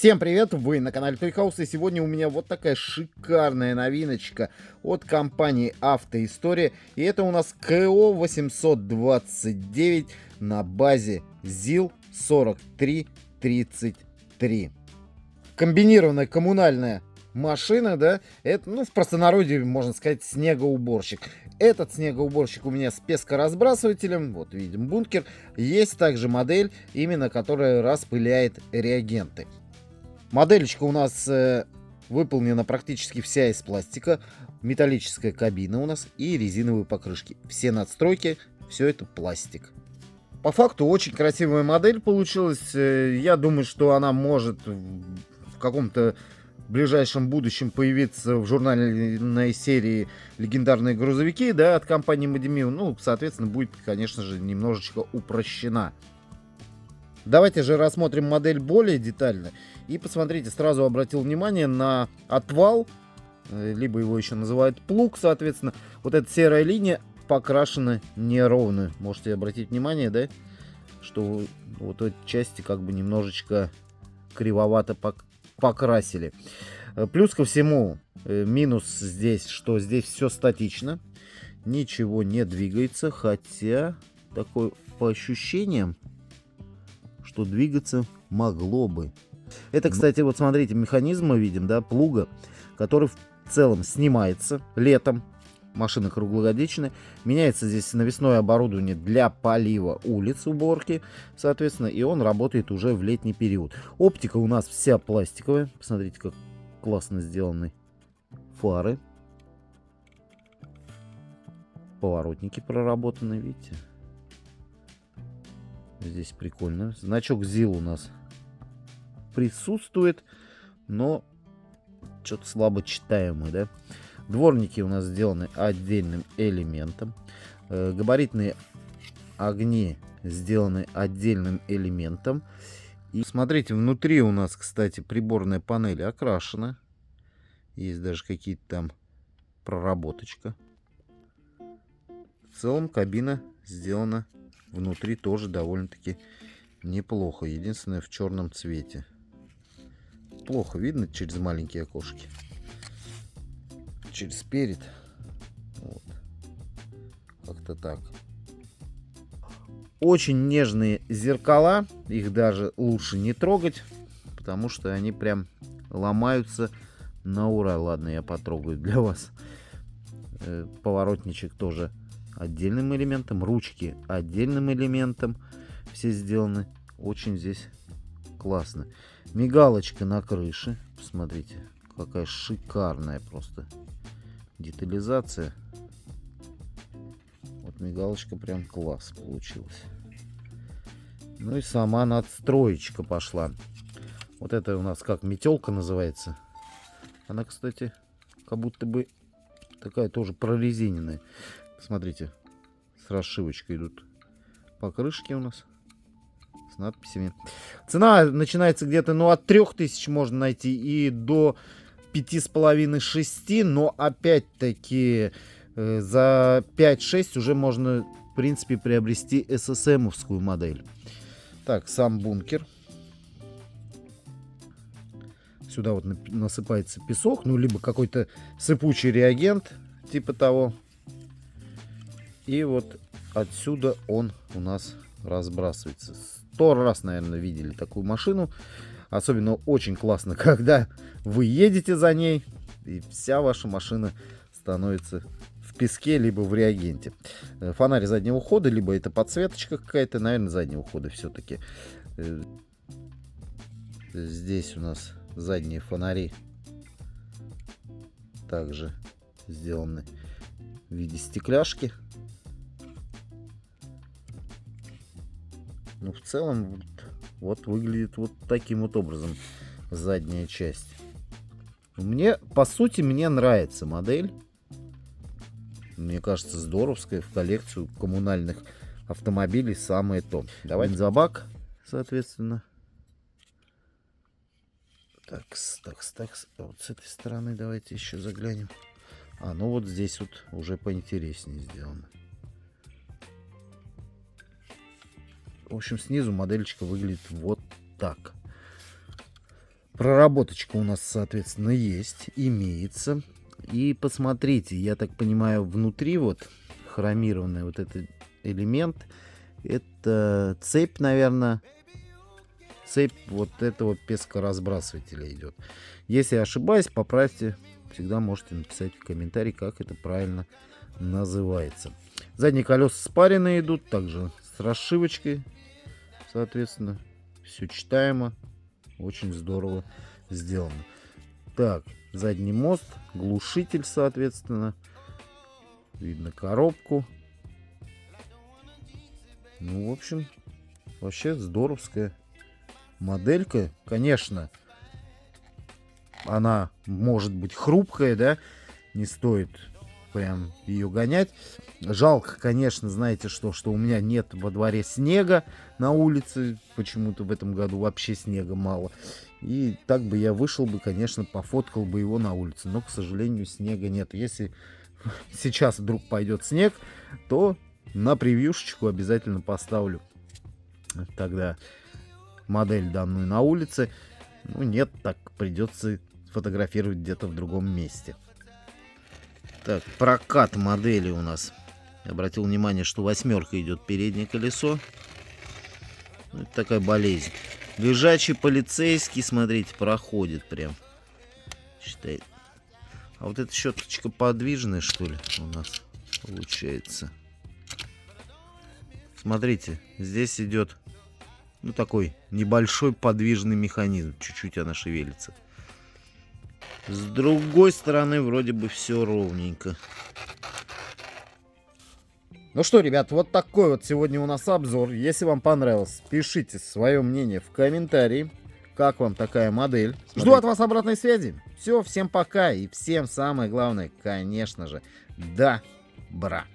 Всем привет, вы на канале Toy House, и сегодня у меня вот такая шикарная новиночка от компании Автоистория. И это у нас КО 829 на базе ЗИЛ 4333. Комбинированная коммунальная машина, да, это, ну, в простонародье можно сказать, снегоуборщик. Этот снегоуборщик у меня с пескоразбрасывателем, вот видим бункер. Есть также модель, именно которая распыляет реагенты. Модельчика у нас выполнена практически вся из пластика. Металлическая кабина у нас и резиновые покрышки. Все надстройки, все это пластик. По факту очень красивая модель получилась. Я думаю, что она может в каком-то ближайшем будущем появиться в журнальной серии «Легендарные грузовики», да, от компании Madimil. Ну, соответственно, будет, конечно же, немножечко упрощена. Давайте же рассмотрим модель более детально. И посмотрите, сразу обратил внимание на отвал, либо его еще называют плуг, соответственно. Вот эта серая линия покрашена неровно. Можете обратить внимание, да, что вот эти части как бы немножечко кривовато покрасили. Плюс ко всему, минус здесь, что здесь все статично. Ничего не двигается, хотя такое по ощущениям, что двигаться могло бы. Это, кстати, вот смотрите, механизм мы видим, да, плуга, который в целом снимается летом. Машина круглогодичная. Меняется здесь навесное оборудование для полива улиц, уборки, соответственно, и он работает уже в летний период. Оптика у нас вся пластиковая. Посмотрите, как классно сделаны фары. Поворотники проработаны, видите? Здесь прикольно. Значок ЗИЛ у нас присутствует, но что-то слабо читаемый, да. Дворники у нас сделаны отдельным элементом. Габаритные огни сделаны отдельным элементом. И смотрите, внутри у нас, кстати, приборная панель окрашена. Есть даже какие-то там проработочка. В целом кабина сделана внутри тоже довольно-таки неплохо. Единственное, в черном цвете. Плохо видно через маленькие окошки. Через перед. Вот. Как-то так. Очень нежные зеркала. Их даже лучше не трогать, потому что они прям ломаются на ура. Ладно, я потрогаю для вас. Поворотничек тоже отдельным элементом. Ручки отдельным элементом. Все сделаны очень здесь классно. Мигалочка на крыше. Посмотрите, какая шикарная просто детализация. Вот мигалочка прям класс получилась. Ну и сама надстроечка пошла. Вот это у нас как метелка называется. Она, кстати, как будто бы такая тоже прорезиненная. Смотрите, с расшивочкой идут покрышки у нас. С надписями. Цена начинается где-то, ну, от 3000 можно найти и до 5,5-6, но опять-таки за 5-6 уже можно, в принципе, приобрести SSM-овскую модель. Так, сам бункер. Сюда вот насыпается песок, ну, либо какой-то сыпучий реагент, типа того. И вот отсюда он у нас разбрасывается. 100 раз, наверное, видели такую машину. Особенно очень классно, когда вы едете за ней, и вся ваша машина становится в песке, либо в реагенте. Фонарь заднего хода, либо это подсветочка какая-то, наверное, заднего хода все-таки. Здесь у нас задние фонари также сделаны в виде стекляшки. Ну, в целом, вот выглядит вот таким вот образом задняя часть. Мне, по сути, мне нравится модель. Мне кажется, здоровская, в коллекцию коммунальных автомобилей самое то. Давай бензобак, соответственно. Так, вот с этой стороны давайте еще заглянем. А, ну вот здесь вот уже поинтереснее сделано. В общем, снизу модельчика выглядит вот так. Проработочка у нас, соответственно, есть, имеется. И посмотрите, я так понимаю, внутри вот хромированный вот этот элемент, это цепь, наверное, цепь вот этого пескоразбрасывателя идет. Если я ошибаюсь, поправьте, всегда можете написать в комментарии, как это правильно называется. Задние колеса спаренные идут, также с расшивочкой, соответственно, все читаемо, очень здорово сделано. Так, задний мост, глушитель, соответственно, видно коробку. Ну, в общем, вообще здоровская моделька. Конечно, она может быть хрупкая, да, не стоит прям ее гонять. Жалко, конечно, знаете что у меня нет во дворе снега на улице. Почему-то в этом году вообще снега мало. И так бы я вышел бы, конечно, пофоткал бы его на улице. Но, к сожалению, снега нет. Если сейчас вдруг пойдет снег, то на превьюшечку обязательно поставлю тогда модель данную на улице. Ну нет, так придется фотографировать где-то в другом месте. Так, прокат модели у нас. Обратил внимание, что 8 идет переднее колесо. Это такая болезнь. Лежачий полицейский, смотрите, проходит прям. Считает. А вот эта щеточка подвижная, что ли, у нас получается. Смотрите, здесь идет, ну, такой небольшой подвижный механизм. Чуть-чуть она шевелится. С другой стороны, вроде бы все ровненько. Ну что, ребят, вот такой вот сегодня у нас обзор. Если вам понравилось, пишите свое мнение в комментарии. Как вам такая модель? Жду от вас обратной связи. Все, всем пока и всем самое главное, конечно же, добра.